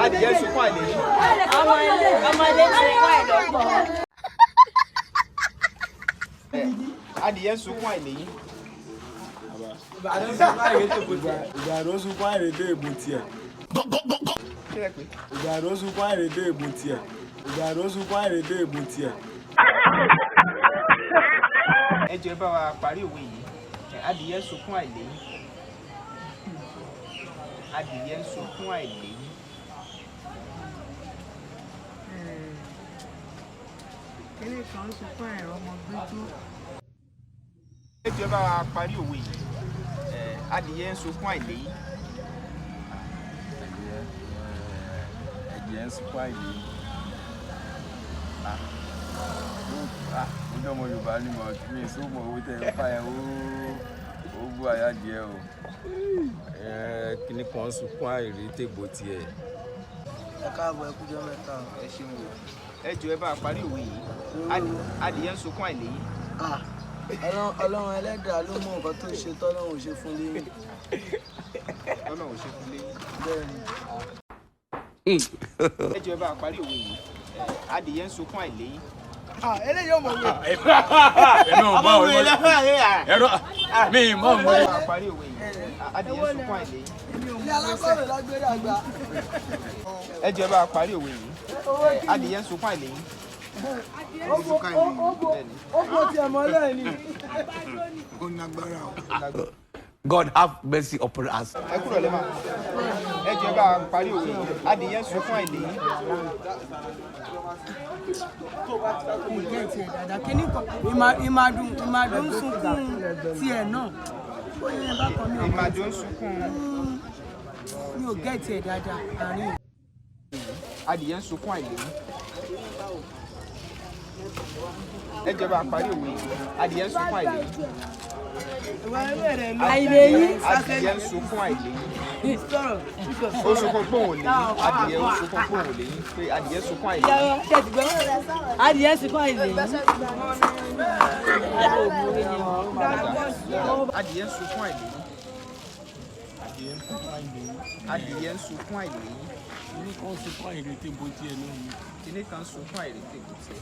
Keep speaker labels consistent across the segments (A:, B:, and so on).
A: Adiye sunkún aileyin.
B: Ọmọdé sunkún àìlọ́pọ̀.
A: Adiye sunkún aileyin.
C: Ìgbàdo sunkún àìrètè èbò tiẹ̀. Ìgbàdo sunkún àìrètè èbò tiẹ̀. Ìgbàdo sunkún àìrètè èbò tiẹ̀.
A: Ẹ jọ̀ọ́ bá wa parí òwe yìí. Adiye sunkún aileyin. Adiye sunkún aileyin.
B: Kíni kan sunkún ẹ̀rọ ọmọ gbẹ́jú.
A: Ẹ jọ̀ọ́ bá wa parí òwe yìí. Adiye sunkún aileyin.
C: Adiye sunkún àìlèyìn. Ojú ọmọ Yorùbá ni mo kí mi sọ mọ owó tẹ ẹ fà ẹ ó bú àyà díẹ̀ o. Kíní kan sunkún àìrètè èbò tiẹ̀.
B: Ẹ káàbọ̀ ẹ kújọ́ mẹ́ta.
A: Ẹ ṣeun o. Ẹ jọ̀ọ́ bá wa parí òwe yìí. Adiye sunkún aileyin.
B: Ọlọ́run ẹlẹ́dàá ló mọ nǹkan tó ṣe tọ́lọ́run ò ṣe fún léyìn.
A: Ọlọ́run ò ṣe fún léyìn.
B: Bẹ́ẹ̀ni.
A: Ẹ jọ̀ọ́ bá wa parí òwe yìí. Adiye sunkún aileyin.
B: Eléyìí ò mọ̀ wé.
C: Èmi ò mọ̀ òwe ẹ̀rọ mi mọ̀ òwe.
A: Bá wa parí òwe yìí. Adiye sunkún aileyin.
B: Ilé alákọ̀wé lágbèrè àgbà.
A: Ẹ jọ̀ọ́ bá wa parí òwe yìí. Adiye sunkún aileyin.
B: Ó bọ̀ tí ẹ mọ́ lẹ́yìn ni.
D: God have mercy upon us.
A: Ẹ kúrò lẹ́mà. Ẹ jọ̀ọ́ bá wa parí òwe yìí. Adiye sunkún aileyin.
B: Ìjẹ́ tiẹ̀ dáadáa. Kíní kan ìmàdùn sunkún tiẹ̀ náà. Ó yẹ bákan mi ò
A: Ìmàdò ń sunkún.
B: mi ò gẹ́ tiẹ̀ dáadáa. Àárín.
A: Adiye sunkún aileyin. Ẹ jọ̀ọ́ bá wa parí òwe yìí. Adiye sunkún aileyin.
B: Aileyin.
A: Adiye sunkún aileyin. Ó sunkún pé òun lèyìn. Adiye ó sunkún pé òun lèyìn. Pé adiye sunkún aileyin.
B: Adiye sunkún aileyin.
A: Adiye sunkún aileyin. Adiye sunkún aileyin.
C: Kíní kan sunkún àìrètè èbò tiẹ̀ náà ni.
A: Kíní kan sunkún àìrètè èbò tiẹ̀.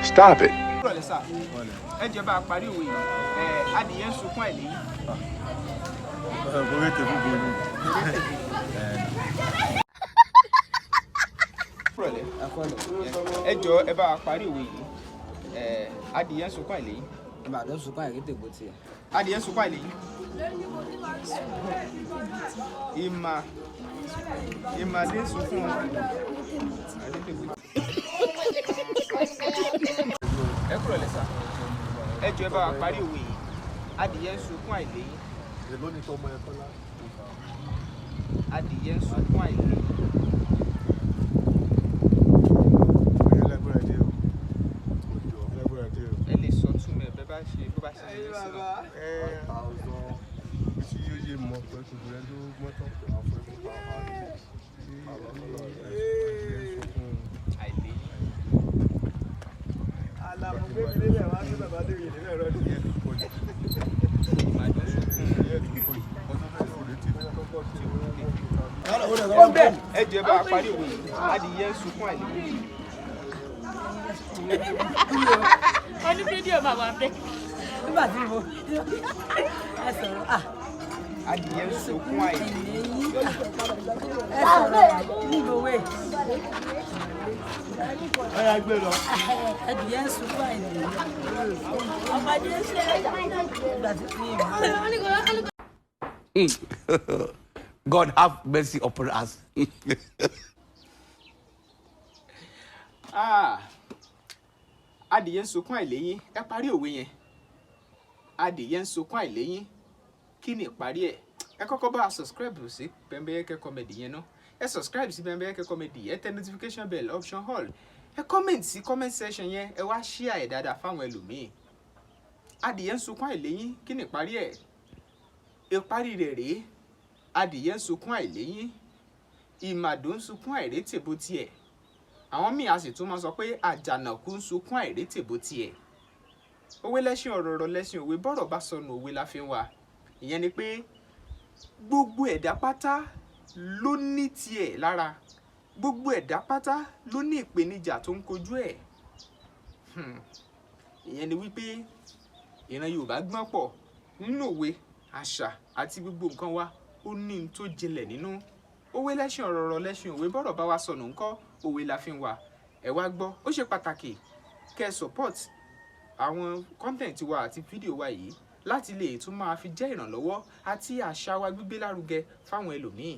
D: Stop it.
A: Kúrò lẹ́ sà. Ẹ jọ̀ọ́ bá wa parí òwe yìí. Adiye sunkún aileyin.
C: Orí tèbú gbòòrò.
A: Kúrò lẹ́. Ẹ jọ̀ọ́ ẹ bá wa parí òwe yìí. Adiye sunkún aileyin.
B: Ìbàdàn sunkún àìrètè èbò tiẹ̀.
A: Adiye sunkún aileyin. Ìmàdé sunkún àìrètè èbò tiẹ̀. Ẹ kúrò lẹ́ sà. Ẹ jọ̀ọ́ ẹ bá wa parí òwe yìí. Adiye sunkún aileyin. Adiye sunkún aileyin. Ẹ lè sọ túmọ̀ ẹ bẹ́ẹ̀ bá ṣe bó bá ṣe lè sí lọ. Aileyin. Ẹ jọ̀ọ́ bá wa parí òwe yìí. Adiye sunkún aileyin.
E: Ọní fídíò máa wà bẹ́ẹ̀.
B: Nígbà tí mo ẹ sọ̀rọ̀
A: Adiye sunkún aileyin.
B: ẹ sọ̀rọ̀ nígbòwe.
C: Ọ̀yá gbé lọ.
B: Adiye sunkún aileyin. Ọmọdé ṣe ìgbà tí
D: God have mercy upon us.
A: Adiye sunkún aileyin. Ẹ parí òwe yẹn. Adiye sunkún aileyin. Kí ni ìparí ẹ̀? Ẹ kọ́kọ́ bá subscribe sí Pembeyeke Comedy yẹn náà. Ẹ subscribe sí Pembeyeke Comedy. Ẹ tẹ notification bell option all. Ẹ comment sí comment section yẹn. Ẹ wá share ẹ̀ dáadáa fáwọn ẹlòmíì. Adiye sunkún aileyin. Kí ni ìparí ẹ̀? Ìparí rẹ̀ rèé. Adiye sunkún aileyin. Ìmàdò sunkún àìrètè èbò tiẹ̀. Àwọn míì a sì tún máa sọ pé àjànàkú sunkún àìrètè èbò tiẹ̀. Òwe lẹ́ṣin ọ̀rọ̀ lẹ́ṣin òwe bọ́rọ̀ bá sọnù òwe la fi ń wá. Ìyẹn ni pé gbogbo ẹ̀dá pátá ló ní tiẹ̀ lára. gbogbo ẹ̀dá pátá ló ní ìpèníjà tó ń kojú ẹ̀. Ìyẹn ni wípé ìran Yorùbá gbọ́n pọ̀ nínú òwe, àṣà àti gbogbo nǹkan wa ó ní n tó jinlẹ̀ nínú. Òwe lẹ́ṣin ọ̀rọ̀ lẹ́ṣin òwe, bọ́rọ̀ bá wa sọnù ńkọ́ òwe la fi ń wà. Ẹ wá gbọ́, ó ṣe pàtàkì kẹ́ support àwọn content wa àti fídíò wa yìí láti lè tún máa fi jẹ́ ìrànlọ́wọ́ àti àṣà wa gbígbé lárugẹ fáwọn ẹlòmíì.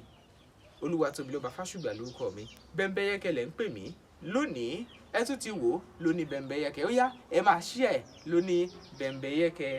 A: Olúwatóbilọ́ba Fásùgbà lórúkọ mi, Bẹ́mbẹ́yẹ́kẹ́ lẹ̀ ń pè mí. Lónìí ẹ tún ti wò lóní Bẹ́mbẹ́yẹ́kẹ́, ó yá ẹ máa share lóní Bẹ́mbẹ́yẹ́kẹ́.